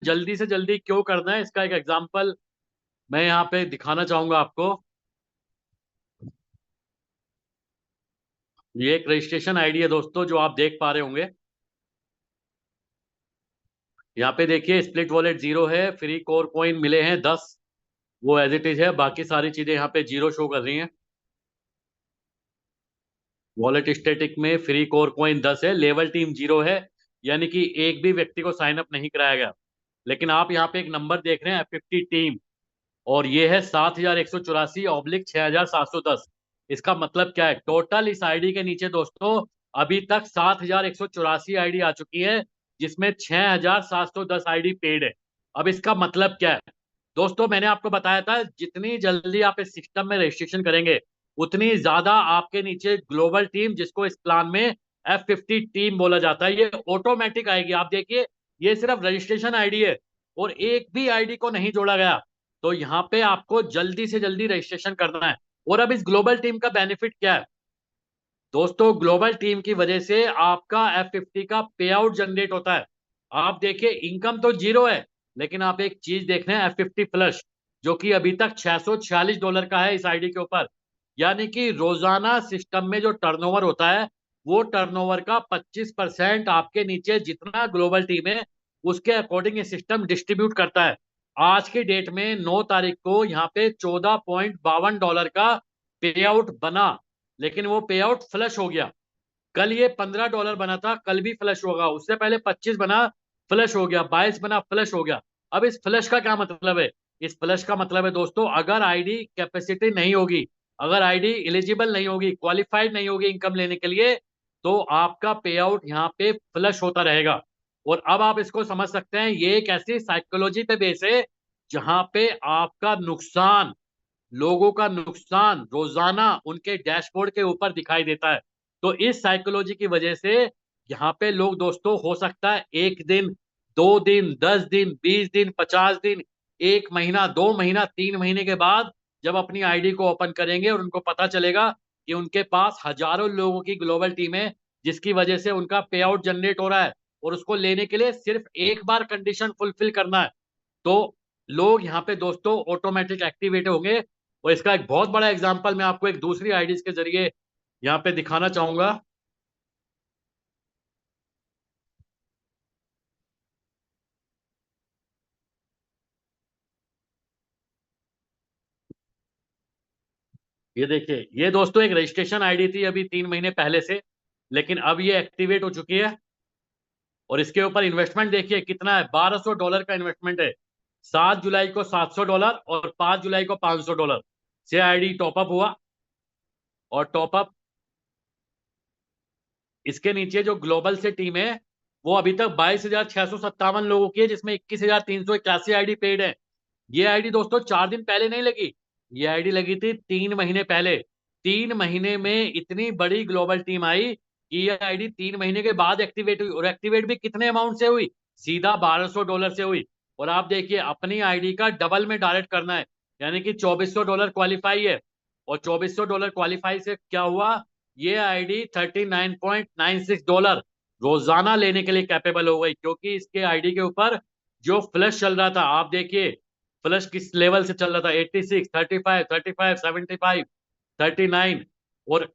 जल्दी से जल्दी क्यों करना है, इसका एक एग्जांपल मैं यहाँ पे दिखाना चाहूंगा आपको। ये एक रजिस्ट्रेशन आईडी है दोस्तों, जो आप देख पा रहे होंगे। यहाँ पे देखिए, स्प्लिट वॉलेट जीरो है, फ्री कोर कॉइन मिले हैं 10, वो एज इट इज है, बाकी सारी चीजें यहाँ पे जीरो शो कर रही हैं। वॉलेट स्टैटिक में फ्री कोर कॉइन 10 है, लेवल टीम जीरो है, यानी कि एक भी व्यक्ति को साइन अप नहीं कराया गया। लेकिन आप यहाँ पे एक नंबर देख रहे हैं, F50 टीम, और ये है 7184/6710। इसका मतलब क्या है, टोटल इस आईडी के नीचे दोस्तों अभी तक 7184 आईडी आ चुकी है, जिसमें 6710 आईडी पेड है। अब इसका मतलब क्या है दोस्तों, मैंने आपको बताया था जितनी जल्दी आप इस सिस्टम में रजिस्ट्रेशन करेंगे, उतनी ज्यादा आपके नीचे ग्लोबल टीम, जिसको इस प्लान में F50 टीम बोला जाता है, ये ऑटोमेटिक आएगी। आप देखिए, ये सिर्फ रजिस्ट्रेशन आईडी है और एक भी आईडी को नहीं जोड़ा गया। तो यहाँ पे आपको जल्दी से जल्दी रजिस्ट्रेशन करना है। और अब इस ग्लोबल टीम का बेनिफिट क्या है दोस्तों, ग्लोबल टीम की वजह से आपका F50 का पे आउट जनरेट होता है। आप देखिए, इनकम तो जीरो है, लेकिन आप एक चीज देख रहे हैं, F50 फ्लश, जो कि अभी तक $646 का है इस आईडी के ऊपर। यानी कि रोजाना सिस्टम में जो टर्नओवर होता है, वो टर्नओवर का 25% आपके नीचे जितना ग्लोबल टीम है, उसके अकॉर्डिंग ये सिस्टम डिस्ट्रीब्यूट करता है। आज की डेट में 9 तारीख को यहाँ पे $14.52 का पे आउट बना, लेकिन वो पे आउट फ्लश हो गया। कल ये $15 बना था, कल भी फ्लश होगा, उससे पहले 25 बना, फ्लश हो गया, 22 बना, फ्लश हो गया। अब इस फ्लश का क्या मतलब है, इस फ्लश का मतलब है दोस्तों, अगर आईडी कैपेसिटी नहीं होगी, अगर आईडी एलिजिबल नहीं होगी, क्वालिफाइड नहीं होगी इनकम लेने के लिए, तो आपका पे आउट यहाँ पे फ्लश होता रहेगा। और अब आप इसको समझ सकते हैं, ये एक ऐसी साइकोलॉजी पे बेस है जहां पे आपका नुकसान, लोगों का नुकसान रोजाना उनके डैशबोर्ड के ऊपर दिखाई देता है। तो इस साइकोलॉजी की वजह से यहाँ पे लोग दोस्तों, हो सकता है 1 दिन, 2 दिन, 10 दिन, 20 दिन, 50 दिन, 1 महीना, 2 महीना, 3 महीने के बाद जब अपनी आईडी को ओपन करेंगे और उनको पता चलेगा कि उनके पास हजारों लोगों की ग्लोबल टीम है, जिसकी वजह से उनका पे आउट जनरेट हो रहा है, और उसको लेने के लिए सिर्फ एक बार कंडीशन फुलफिल करना है, तो लोग यहाँ पे दोस्तों ऑटोमेटिक एक्टिवेट होंगे। और इसका एक बहुत बड़ा एग्जांपल मैं आपको एक दूसरी आईडीज के जरिए यहाँ पे दिखाना चाहूंगा। ये देखिए, ये दोस्तों एक रजिस्ट्रेशन आईडी थी अभी 3 महीने पहले से, लेकिन अब ये एक्टिवेट हो चुकी है। और इसके ऊपर इन्वेस्टमेंट देखिए कितना है, $1200 का इन्वेस्टमेंट है। 7 जुलाई को $700 और 5 जुलाई को $500 से आईडी टॉपअप हुआ। और टॉपअप, इसके नीचे जो ग्लोबल से टीम है, वो अभी तक 22,657 लोगों की है, जिसमें 21,381 आईडी पेड है। ये आईडी दोस्तों 4 दिन पहले नहीं लगी, ये आईडी लगी थी 3 महीने पहले। 3 महीने में इतनी बड़ी ग्लोबल टीम आई कि ये आईडी 3 महीने के बाद एक्टिवेट हुई, और एक्टिवेट भी कितने अमाउंट से हुई, सीधा $1200 से हुई। और आप देखिए, अपनी आईडी का डबल में डायरेक्ट करना है, यानी कि $2400 क्वालिफाई है। और $2400 क्वालिफाई से क्या हुआ, ये आईडी $39.96 रोजाना लेने के लिए कैपेबल हो गई, क्योंकि इसके आईडी के ऊपर जो फ्लश चल रहा था, आप देखिए फ्लश किस लेवल से चल रहा था, 86, 35, 35, 75, 39। और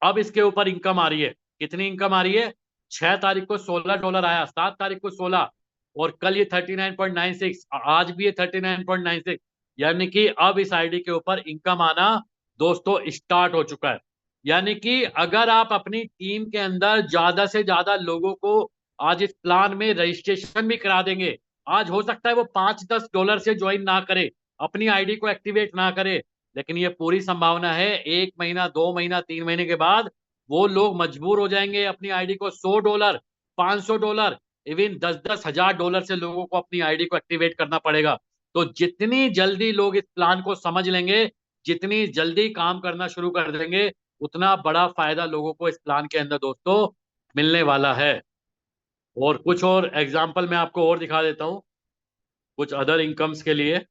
अब इसके ऊपर इनकम आ रही है, कितनी इनकम आ रही है, 6 तारीख को $16 आया, 7 तारीख को 16, और कल ये 39.96, आज भी ये 39.96। यानी कि अब इस आईडी के ऊपर इनकम आना दोस्तों स्टार्ट हो चुका है। यानी कि अगर आप अपनी टीम के अंदर ज्यादा से ज्यादा लोगों को आज इस प्लान में रजिस्ट्रेशन भी करा देंगे, आज हो सकता है वो $5-10 से ज्वाइन ना करे, अपनी आईडी को एक्टिवेट ना करे, लेकिन ये पूरी संभावना है 1 महीना, 2 महीना, 3 महीने के बाद वो लोग मजबूर हो जाएंगे अपनी आईडी को $100, $500, इवन 10-10 हजार डॉलर से लोगों को अपनी आईडी को एक्टिवेट करना पड़ेगा। तो जितनी जल्दी लोग इस प्लान को समझ लेंगे, जितनी जल्दी काम करना शुरू कर देंगे, उतना बड़ा फायदा लोगों को इस प्लान के अंदर दोस्तों मिलने वाला है। और कुछ और एग्जाम्पल मैं आपको और दिखा देता हूँ, कुछ अदर इनकम्स के लिए।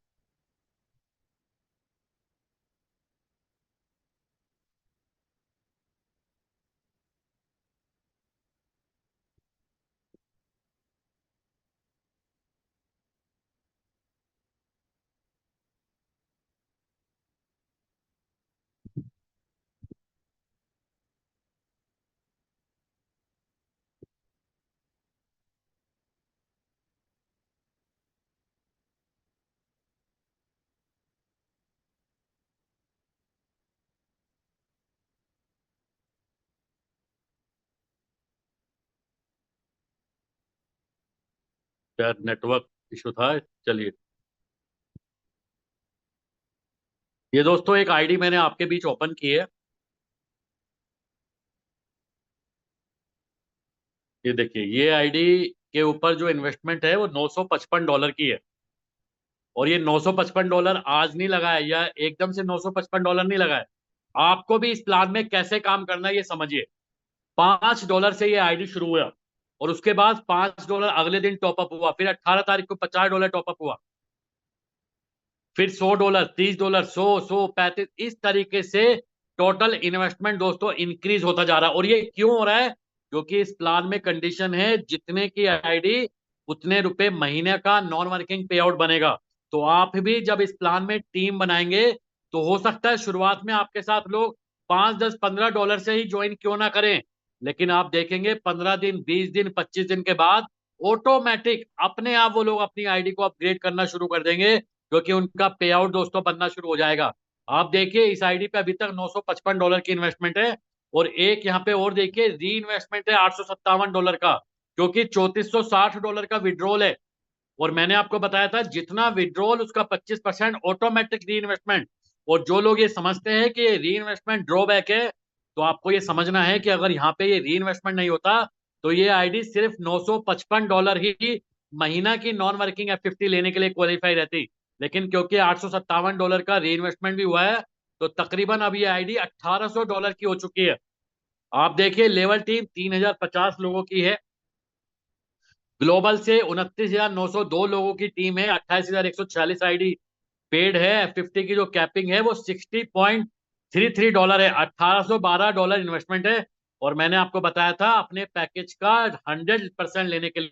शायद नेटवर्क इशू था। चलिए, ये दोस्तों एक आईडी मैंने आपके बीच ओपन की है। ये देखिए, ये आईडी के ऊपर जो इन्वेस्टमेंट है वो $955 की है। और ये $955 आज नहीं लगा है, या एकदम से $955 नहीं लगा है। आपको भी इस प्लान में कैसे काम करना है ये समझिए। $5 से ये आईडी शुरू हुआ, और उसके बाद $5 अगले दिन टॉपअप हुआ, फिर 18 तारीख को $50 टॉपअप हुआ, फिर $100, $30, 100, 100, 35, इस तरीके से टोटल इन्वेस्टमेंट दोस्तों इंक्रीज होता जा रहा है। और ये क्यों हो रहा है? क्योंकि इस प्लान में कंडीशन है, जितने की आईडी उतने रुपए महीने का नॉन वर्किंग पे आउट बनेगा। तो आप भी जब इस प्लान में टीम बनाएंगे, तो हो सकता है शुरुआत में आपके साथ लोग 5, 10, $15 से ही ज्वाइन क्यों ना करें, लेकिन आप देखेंगे 15 दिन, 20 दिन, 25 दिन के बाद ऑटोमेटिक अपने आप वो लोग अपनी आईडी को अपग्रेड करना शुरू कर देंगे, क्योंकि उनका पे आउट दोस्तों बनना शुरू हो जाएगा। आप देखिए, इस आईडी पे अभी तक $955 की इन्वेस्टमेंट है, और एक यहाँ पे और देखिए री इन्वेस्टमेंट है $857 का, क्योंकि $3460 का विड्रॉल है। और मैंने आपको बताया था, जितना विड्रॉल उसका 25% ऑटोमेटिक री इन्वेस्टमेंट। और जो लोग ये समझते हैं कि ये री इन्वेस्टमेंट ड्रॉबैक है, तो आपको ये समझना है कि अगर यहाँ पे ये री इन्वेस्टमेंट नहीं होता, तो ये आईडी सिर्फ $955 ही महीना की नॉन वर्किंग F50 लेने के लिए क्वालिफाई रहती। लेकिन क्योंकि $857 का री इन्वेस्टमेंट भी हुआ है, तो तकरीबन अब ये आईडी $1800 की हो चुकी है। आप देखिए, लेवल टीम 3050 लोगों की है, ग्लोबल से 29,902 लोगों की टीम है, 28,146 आईडी पेड है। F50 की जो कैपिंग है वो $60.33 है, $1812 इन्वेस्टमेंट है। और मैंने आपको बताया था अपने पैकेज का 100% लेने के लिए।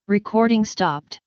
Recording stopped.